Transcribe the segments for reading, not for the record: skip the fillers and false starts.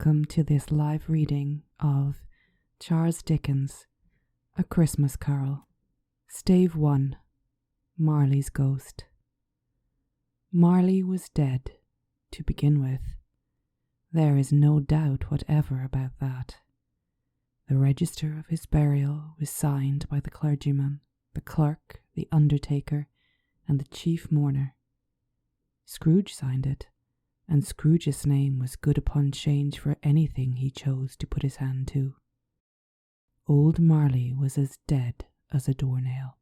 Welcome to this live reading of Charles Dickens' A Christmas Carol, Stave 1, Marley's Ghost. Marley was dead, to begin with. There is no doubt whatever about that. The register of his burial was signed by the clergyman, the clerk, the undertaker, and the chief mourner. Scrooge signed it, and Scrooge's name was good upon change for anything he chose to put his hand to. Old Marley was as dead as a doornail.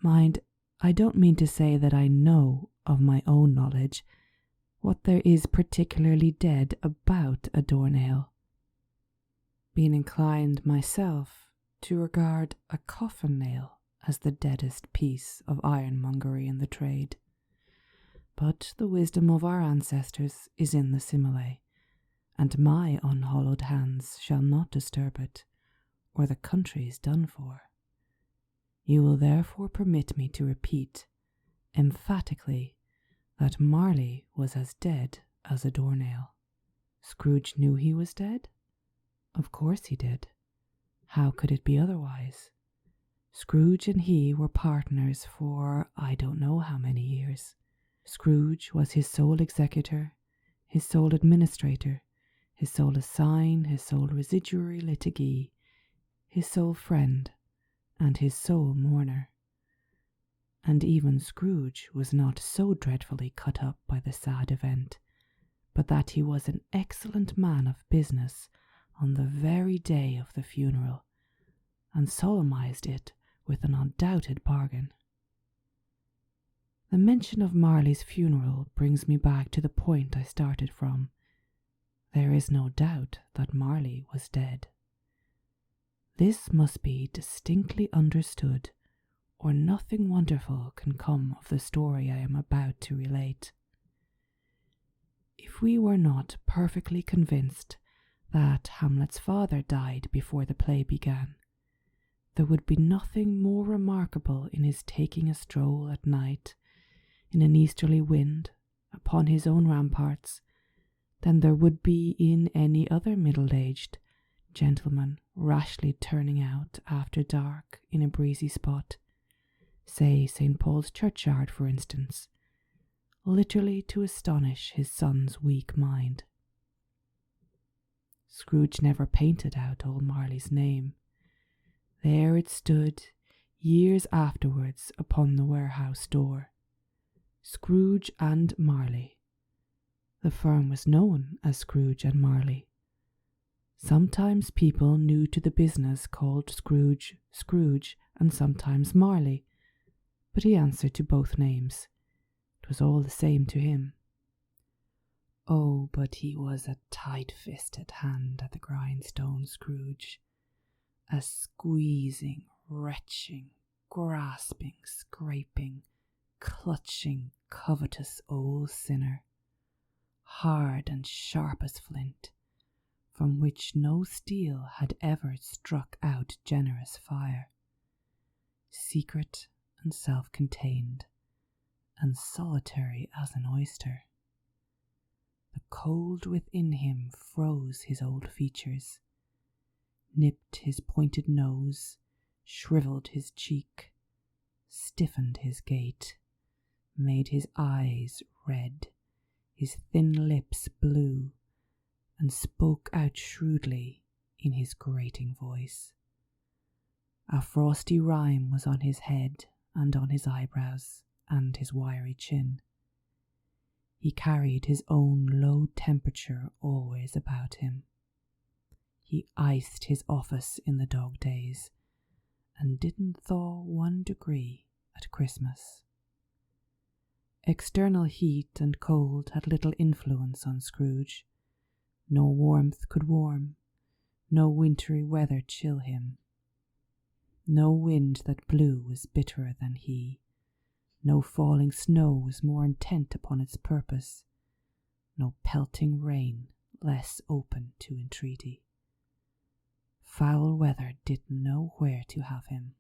Mind, I don't mean to say that I know of my own knowledge what there is particularly dead about a doornail, being inclined myself to regard a coffin nail as the deadest piece of ironmongery in the trade. But the wisdom of our ancestors is in the simile, and my unhallowed hands shall not disturb it, or the country's done for. You will therefore permit me to repeat, emphatically, that Marley was as dead as a doornail. Scrooge knew he was dead? Of course he did. How could it be otherwise? Scrooge and he were partners for I don't know how many years. Scrooge was his sole executor, his sole administrator, his sole assign, his sole residuary litigee, his sole friend, and his sole mourner. And even Scrooge was not so dreadfully cut up by the sad event, but that he was an excellent man of business on the very day of the funeral, and solemnized it with an undoubted bargain. The mention of Marley's funeral brings me back to the point I started from. There is no doubt that Marley was dead. This must be distinctly understood, or nothing wonderful can come of the story I am about to relate. If we were not perfectly convinced that Hamlet's father died before the play began, there would be nothing more remarkable in his taking a stroll at night in an easterly wind upon his own ramparts than there would be in any other middle-aged gentleman rashly turning out after dark in a breezy spot, say St. Paul's churchyard for instance, literally to astonish his son's weak mind. Scrooge never painted out old Marley's name. There it stood years afterwards upon the warehouse door. Scrooge and Marley. The firm was known as Scrooge and Marley. Sometimes people new to the business called Scrooge, Scrooge, and sometimes Marley, but he answered to both names. It was all the same to him. Oh, but he was a tight-fisted hand at the grindstone, Scrooge. A squeezing, retching, grasping, scraping, clutching, covetous old sinner, hard and sharp as flint, from which no steel had ever struck out generous fire, secret and self-contained, and solitary as an oyster. The cold within him froze his old features, nipped his pointed nose, shriveled his cheek, stiffened his gait, made his eyes red, his thin lips blue, and spoke out shrewdly in his grating voice. A frosty rime was on his head and on his eyebrows and his wiry chin. He carried his own low temperature always about him. He iced his office in the dog days, and didn't thaw 1 degree at Christmas. External heat and cold had little influence on Scrooge. No warmth could warm, no wintry weather chill him. No wind that blew was bitterer than he. No falling snow was more intent upon its purpose. No pelting rain less open to entreaty. Foul weather didn't know where to have him.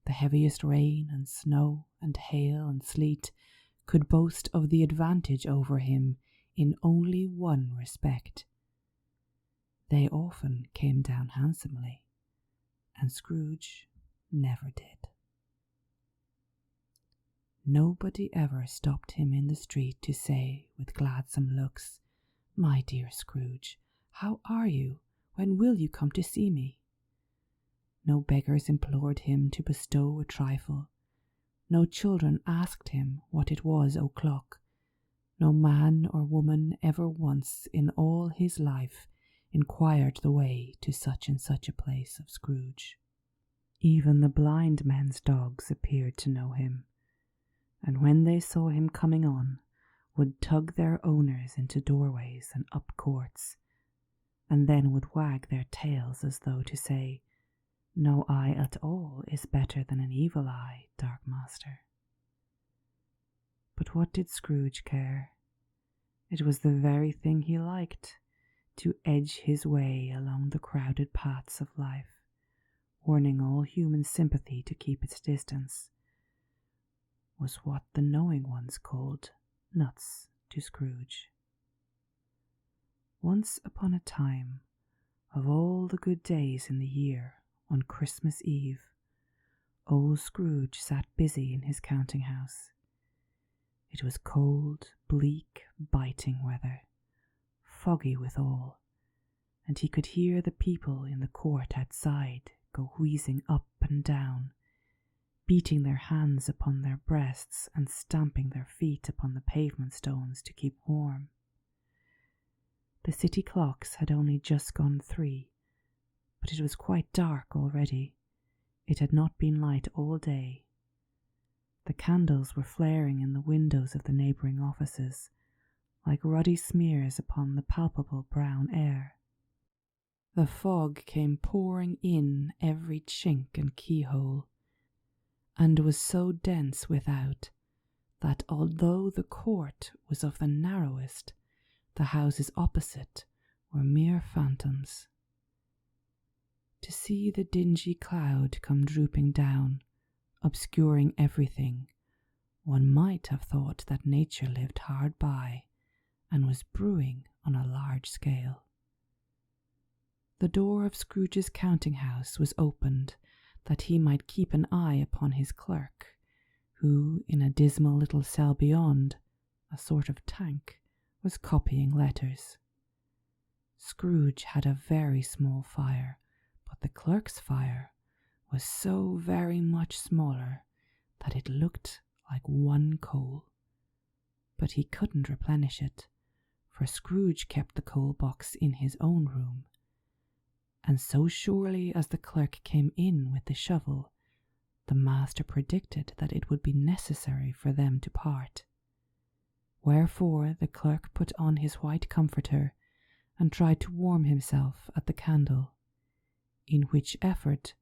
The heaviest rain and snow and hail and sleet could boast of the advantage over him in only one respect. They often came down handsomely, and Scrooge never did. Nobody ever stopped him in the street to say, with gladsome looks, "My dear Scrooge, how are you? When will you come to see me?" No beggars implored him to bestow a trifle. No children asked him what it was o'clock. No man or woman ever once in all his life inquired the way to such and such a place of Scrooge. Even the blind men's dogs appeared to know him, and when they saw him coming on, would tug their owners into doorways and up courts, and then would wag their tails as though to say, "No eye at all is better than an evil eye, dark master." But what did Scrooge care? It was the very thing he liked, to edge his way along the crowded paths of life, warning all human sympathy to keep its distance, was what the knowing ones called nuts to Scrooge. Once upon a time, of all the good days in the year, on Christmas Eve, old Scrooge sat busy in his counting-house. It was cold, bleak, biting weather, foggy withal, and he could hear the people in the court outside go wheezing up and down, beating their hands upon their breasts and stamping their feet upon the pavement stones to keep warm. The city clocks had only just gone 3, but it was quite dark already. It had not been light all day. The candles were flaring in the windows of the neighbouring offices, like ruddy smears upon the palpable brown air. The fog came pouring in every chink and keyhole, and was so dense without that although the court was of the narrowest, the houses opposite were mere phantoms. To see the dingy cloud come drooping down, obscuring everything, one might have thought that nature lived hard by and was brewing on a large scale. The door of Scrooge's counting-house was opened that he might keep an eye upon his clerk, who, in a dismal little cell beyond, a sort of tank, was copying letters. Scrooge had a very small fire, but the clerk's fire was so very much smaller that it looked like one coal. But he couldn't replenish it, for Scrooge kept the coal box in his own room, and so surely as the clerk came in with the shovel, the master predicted that it would be necessary for them to part. Wherefore the clerk put on his white comforter and tried to warm himself at the candle, in which effort,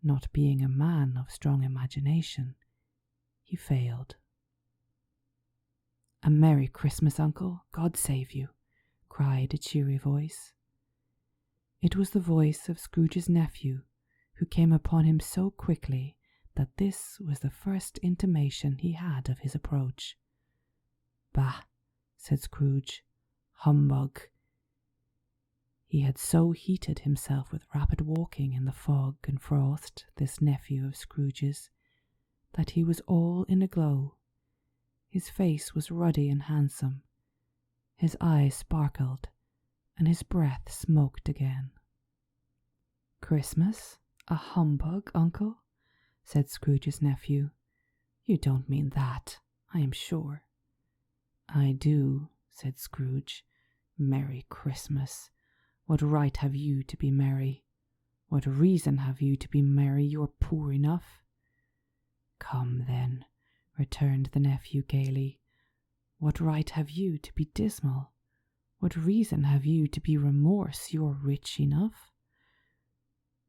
not being a man of strong imagination, he failed. "A Merry Christmas, Uncle, God save you," cried a cheery voice. It was the voice of Scrooge's nephew, who came upon him so quickly that this was the first intimation he had of his approach. "Bah," said Scrooge, "humbug." He had so heated himself with rapid walking in the fog and frost, this nephew of Scrooge's, that he was all in a glow. His face was ruddy and handsome, his eyes sparkled, and his breath smoked again. "Christmas? A humbug, Uncle?" said Scrooge's nephew. "You don't mean that, I am sure." "I do," said Scrooge. "Merry Christmas! What right have you to be merry? What reason have you to be merry? You're poor enough." "Come, then," returned the nephew gaily. "What right have you to be dismal? What reason have you to be remorse? You're rich enough."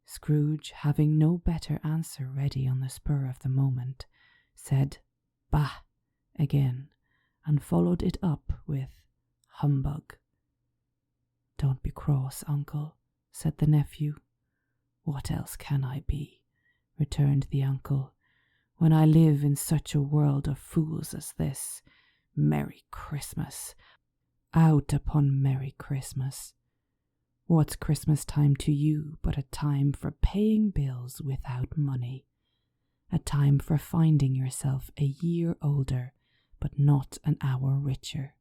Scrooge, having no better answer ready on the spur of the moment, said "Bah" again, and followed it up with "humbug." "Don't be cross, Uncle," said the nephew. "What else can I be?" returned the uncle, "when I live in such a world of fools as this? Merry Christmas! Out upon Merry Christmas. What's Christmas time to you but a time for paying bills without money? A time for finding yourself a year older but not an hour richer.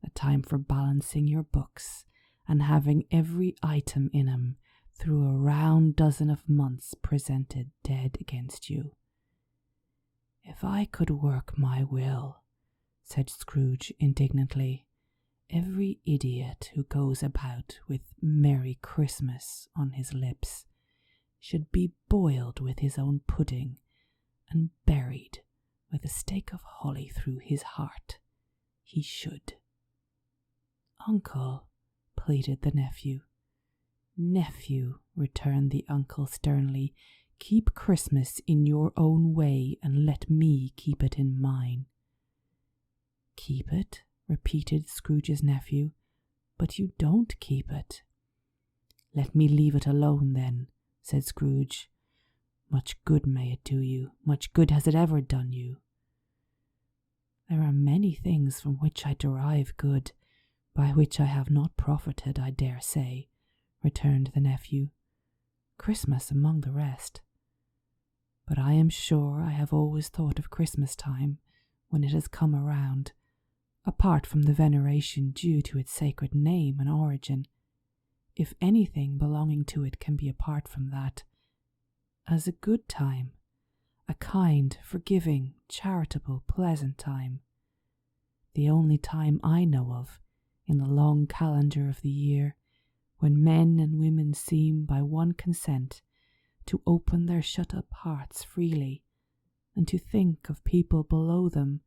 A time for balancing your books and having every item in 'em through a round dozen of months presented dead against you. If I could work my will, said Scrooge indignantly, every idiot who goes about with Merry Christmas on his lips should be boiled with his own pudding and buried with a stake of holly through his heart. He should. Uncle, pleaded the nephew. Nephew, returned the uncle sternly, keep Christmas in your own way and let me keep it in mine. Keep it, repeated Scrooge's nephew, but you don't keep it. Let me leave it alone then, said Scrooge. Much good may it do you, much good has it ever done you. There are many things from which I derive good, by which I have not profited, I dare say, returned the nephew, Christmas among the rest. But I am sure I have always thought of Christmas time, when it has come around, apart from the veneration due to its sacred name and origin, if anything belonging to it can be apart from that, as a good time, a kind, forgiving, charitable, pleasant time, the only time I know of in the long calendar of the year, when men and women seem by one consent to open their shut-up hearts freely and to think of people below them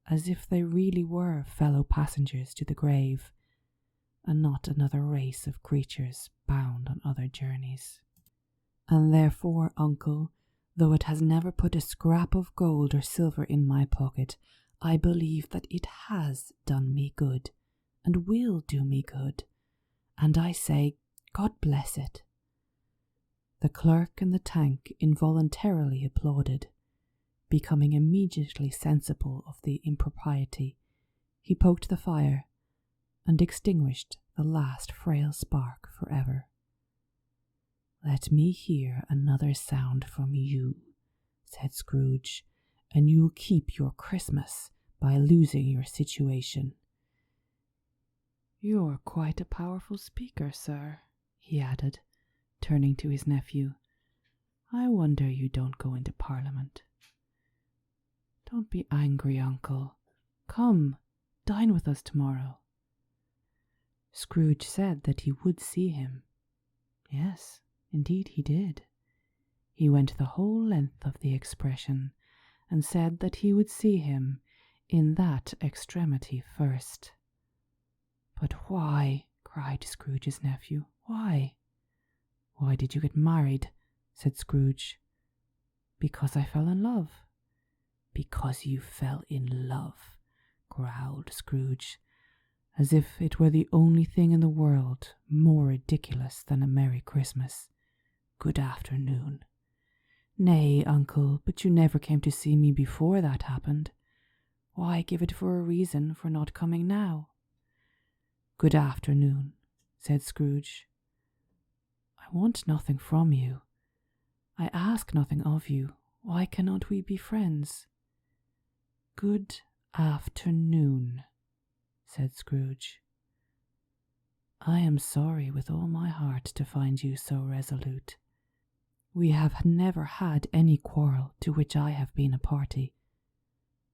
as if they really were fellow passengers to the grave, and not another race of creatures bound on other journeys. And therefore, uncle, though it has never put a scrap of gold or silver in my pocket, I believe that it has done me good, and will do me good, and I say, God bless it. The clerk in the tank involuntarily applauded. Becoming immediately sensible of the impropriety, he poked the fire and extinguished the last frail spark forever. Let me hear another sound from you, said Scrooge, and you'll keep your Christmas by losing your situation. You're quite a powerful speaker, sir, he added, turning to his nephew. I wonder you don't go into Parliament. Don't be angry, uncle. Come, dine with us tomorrow. Scrooge said that he would see him. Yes, indeed he did. He went the whole length of the expression, and said that he would see him in that extremity first. But why? Cried Scrooge's nephew. Why? Why did you get married? Said Scrooge. Because I fell in love. Because you fell in love, growled Scrooge, as if it were the only thing in the world more ridiculous than a Merry Christmas. Good afternoon. Nay, uncle, but you never came to see me before that happened. Why give it for a reason for not coming now? Good afternoon, said Scrooge. I want nothing from you. I ask nothing of you. Why cannot we be friends? Good afternoon, said Scrooge. I am sorry with all my heart to find you so resolute. We have never had any quarrel to which I have been a party,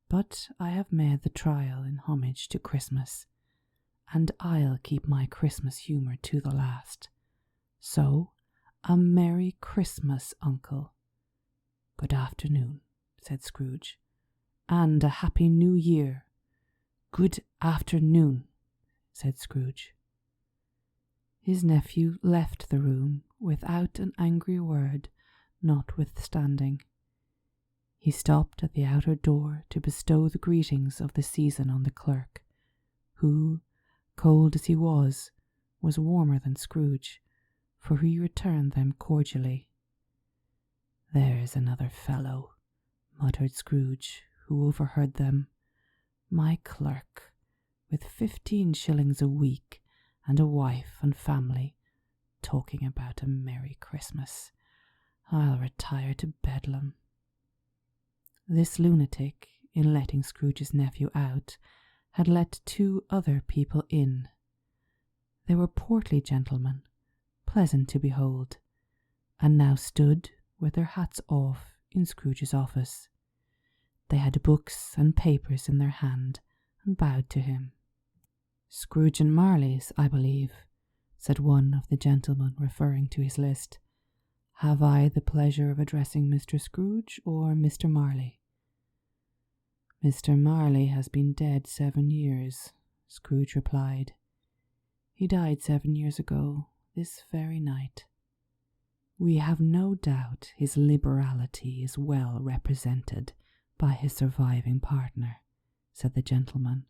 but I have made the trial in homage to Christmas, and I'll keep my Christmas humour to the last. So, a Merry Christmas, uncle. Good afternoon, said Scrooge, and a Happy New Year. Good afternoon, said Scrooge. His nephew left the room without an angry word, notwithstanding. He stopped at the outer door to bestow the greetings of the season on the clerk, who, cold as he was warmer than Scrooge, for he returned them cordially. There's another fellow, muttered Scrooge, who overheard them. My clerk, with 15 shillings a week and a wife and family, talking about a Merry Christmas. I'll retire to Bedlam." This lunatic, in letting Scrooge's nephew out, had let 2 other people in. They were portly gentlemen, pleasant to behold, and now stood with their hats off in Scrooge's office. They had books and papers in their hand and bowed to him. "Scrooge and Marley's, I believe," said one of the gentlemen, referring to his list. "Have I the pleasure of addressing Mr. Scrooge or Mr. Marley?" "Mr. Marley has been dead 7 years," Scrooge replied. "He died 7 years ago, this very night." "We have no doubt his liberality is well represented by his surviving partner," said the gentleman,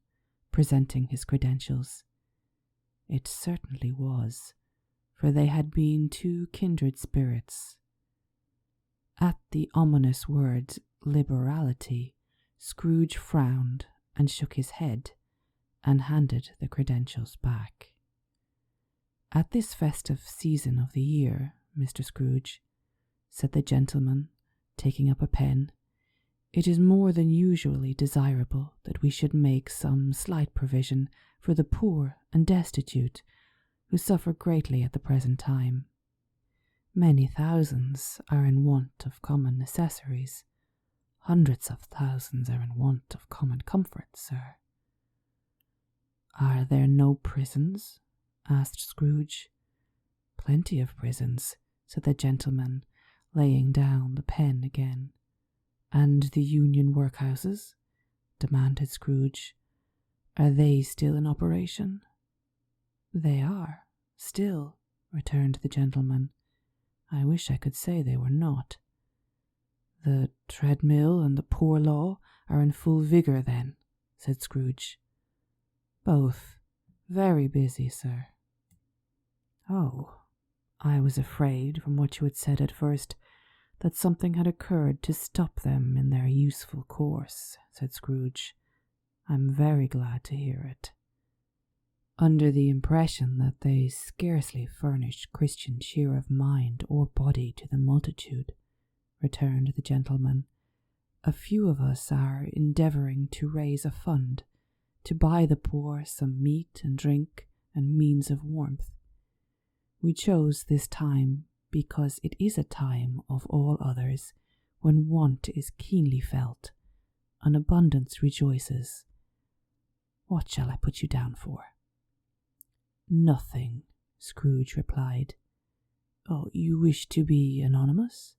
presenting his credentials. It certainly was, for they had been 2 kindred spirits. At the ominous word liberality, Scrooge frowned and shook his head and handed the credentials back. "At this festive season of the year, Mr. Scrooge," said the gentleman, taking up a pen, "it is more than usually desirable that we should make some slight provision for the poor and destitute who suffer greatly at the present time. Many thousands are in want of common necessaries. Hundreds of thousands are in want of common comforts, sir." "Are there no prisons?" asked Scrooge. "Plenty of prisons," said the gentleman, laying down the pen again. "And the Union workhouses?" demanded Scrooge. "Are they still in operation?" "They are, still," returned the gentleman. "I wish I could say they were not." "The treadmill and the poor law are in full vigour, then?" said Scrooge. "Both. Very busy, sir." "Oh, I was afraid, from what you had said at first, that something had occurred to stop them in their useful course," said Scrooge. "I'm very glad to hear it." "Under the impression that they scarcely furnish Christian cheer of mind or body to the multitude," returned the gentleman, "a few of us are endeavouring to raise a fund to buy the poor some meat and drink and means of warmth. We chose this time because it is a time of all others when want is keenly felt and abundance rejoices. What shall I put you down for?" "Nothing," Scrooge replied. "Oh, you wish to be anonymous?"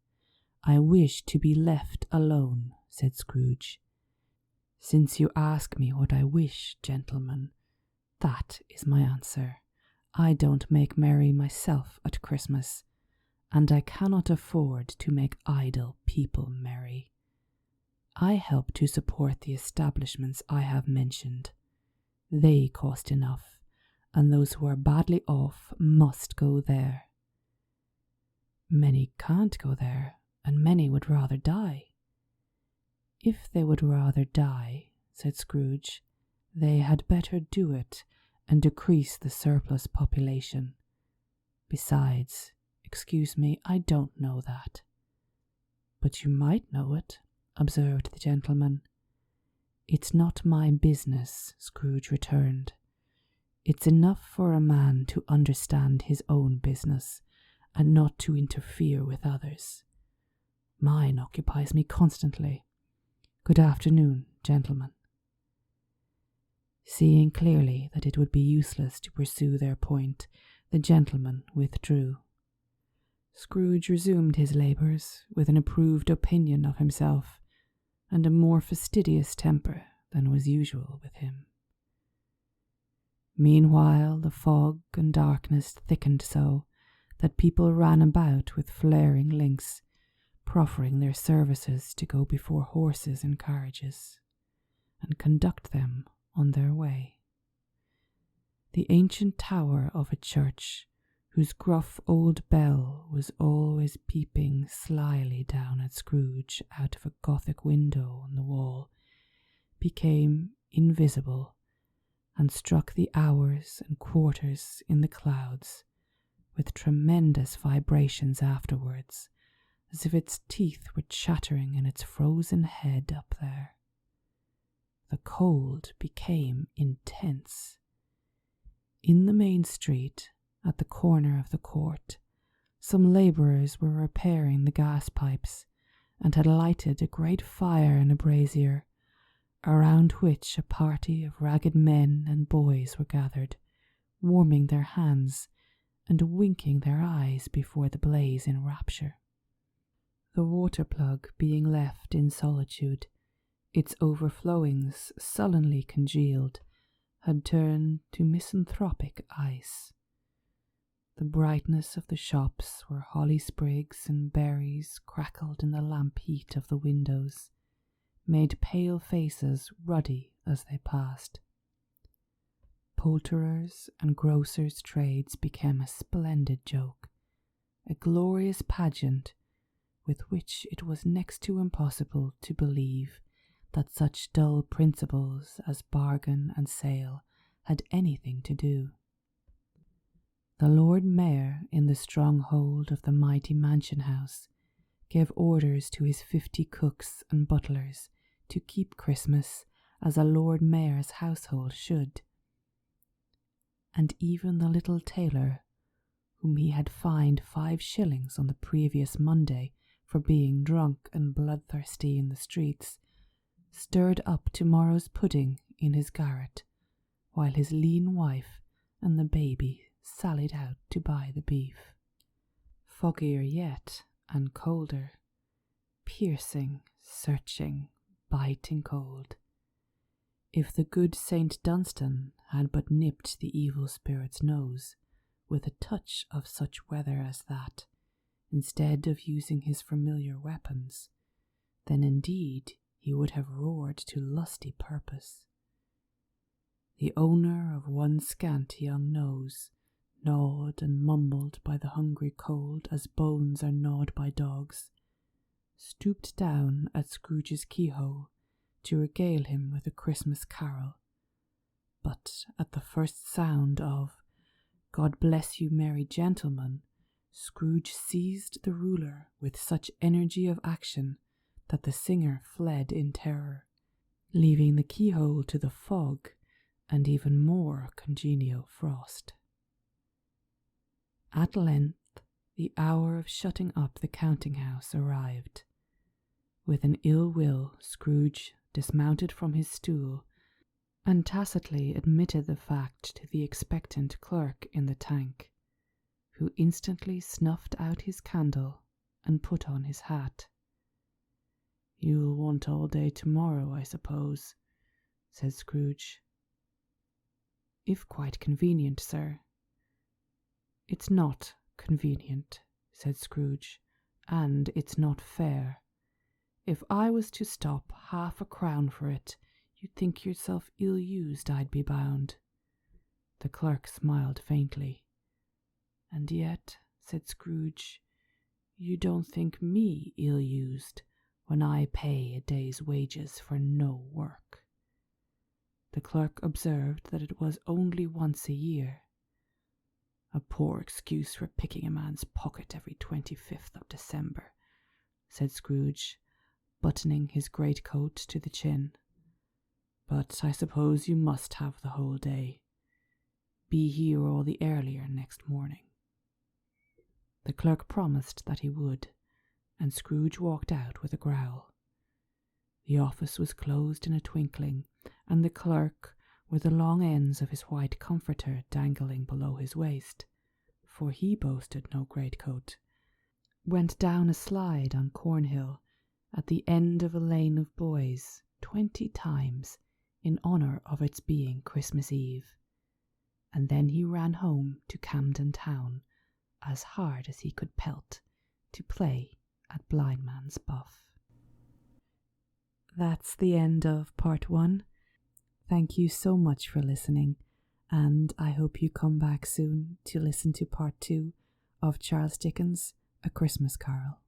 "I wish to be left alone," said Scrooge. "Since you ask me what I wish, gentlemen, that is my answer. I don't make merry myself at Christmas, and I cannot afford to make idle people merry. I help to support the establishments I have mentioned. They cost enough, and those who are badly off must go there." "Many can't go there, and many would rather die." "If they would rather die," said Scrooge, "they had better do it and decrease the surplus population. Besides, excuse me, I don't know that." "But you might know it," observed the gentleman. "It's not my business," Scrooge returned. "It's enough for a man to understand his own business and not to interfere with others. Mine occupies me constantly. Good afternoon, gentlemen." Seeing clearly that it would be useless to pursue their point, the gentleman withdrew. Scrooge resumed his labours with an improved opinion of himself and a more fastidious temper than was usual with him. Meanwhile the fog and darkness thickened so that people ran about with flaring links, proffering their services to go before horses and carriages, and conduct them on their way. The ancient tower of a church, whose gruff old bell was always peeping slyly down at Scrooge out of a Gothic window on the wall, became invisible and struck the hours and quarters in the clouds with tremendous vibrations afterwards, as if its teeth were chattering in its frozen head up there. The cold became intense. In the main street, at the corner of the court, some labourers were repairing the gas pipes and had lighted a great fire in a brazier, around which a party of ragged men and boys were gathered, warming their hands and winking their eyes before the blaze in rapture. The water plug being left in solitude, its overflowings sullenly congealed, had turned to misanthropic ice. The brightness of the shops where holly sprigs and berries crackled in the lamp heat of the windows made pale faces ruddy as they passed. Poulterers' and grocers' trades became a splendid joke, a glorious pageant with which it was next to impossible to believe that such dull principles as bargain and sale had anything to do. The Lord Mayor in the stronghold of the mighty mansion house gave orders to his 50 cooks and butlers to keep Christmas as a Lord Mayor's household should. And even the little tailor, whom he had fined 5 shillings on the previous Monday for being drunk and bloodthirsty in the streets, stirred up tomorrow's pudding in his garret, while his lean wife and the baby sallied out to buy the beef. Foggier yet and colder, piercing, searching, biting cold. If the good Saint Dunstan had but nipped the evil spirit's nose with a touch of such weather as that, instead of using his familiar weapons, then indeed he would have roared to lusty purpose. The owner of one scant young nose, gnawed and mumbled by the hungry cold as bones are gnawed by dogs, stooped down at Scrooge's keyhole to regale him with a Christmas carol. But at the first sound of "God bless you, merry gentlemen," Scrooge seized the ruler with such energy of action that the singer fled in terror, leaving the keyhole to the fog and even more congenial frost. At length the hour of shutting up the counting-house arrived. With an ill will, Scrooge dismounted from his stool and tacitly admitted the fact to the expectant clerk in the tank, who instantly snuffed out his candle and put on his hat. "You'll want all day tomorrow, I suppose," said Scrooge. "If quite convenient, sir." "It's not convenient," said Scrooge, "and it's not fair. If I was to stop 1/2 crown for it, you'd think yourself ill-used, I'd be bound." The clerk smiled faintly. "And yet," said Scrooge, "you don't think me ill-used when I pay a day's wages for no work." The clerk observed that it was only once a year. "A poor excuse for picking a man's pocket every 25th of December," said Scrooge, buttoning his greatcoat to the chin. "But I suppose you must have the whole day. Be here all the earlier next morning." The clerk promised that he would, and Scrooge walked out with a growl. The office was closed in a twinkling, and the clerk, with the long ends of his white comforter dangling below his waist, for he boasted no greatcoat, went down a slide on Cornhill at the end of a lane of boys 20 times in honour of its being Christmas Eve, and then he ran home to Camden Town as hard as he could pelt to play at blindman's buff. That's the end of part 1. Thank you so much for listening, and I hope you come back soon to listen to part 2 of Charles Dickens' A Christmas Carol.